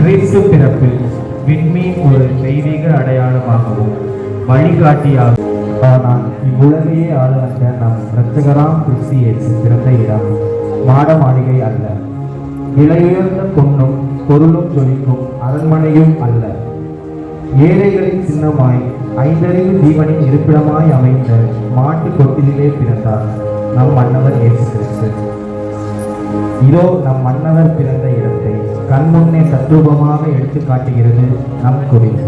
கிறிஸ்து பிறப்பில் விண்மீன் ஒரு தெய்வீக அடையாளமாகவும் வழிகாட்டியாகும். ஆனால் இவ்வுலகையே ஆள வந்த நம் இரட்சகராம் கிறிஸ்து இயேசு பிறந்த இடம் மாட மாளிகை அல்ல, விலையுயர்ந்த பொன்னும் பொருளும் ஜொலிக்கும் அரண்மனையும் அல்ல. ஏழைகளின் சின்னமாய் ஐந்தறிவு ஜீவனின் இருப்பிடமாய் அமைந்த மாட்டு கொட்டிலே பிறந்தார் நம் மன்னவர் இயேசு கிறிஸ்து. இதோ நம் மன்னவர் பிறந்த இடத்தை கண்முன்னே தத்ரூபமாக எடுத்து காட்டுகிறது நம் கோவில்.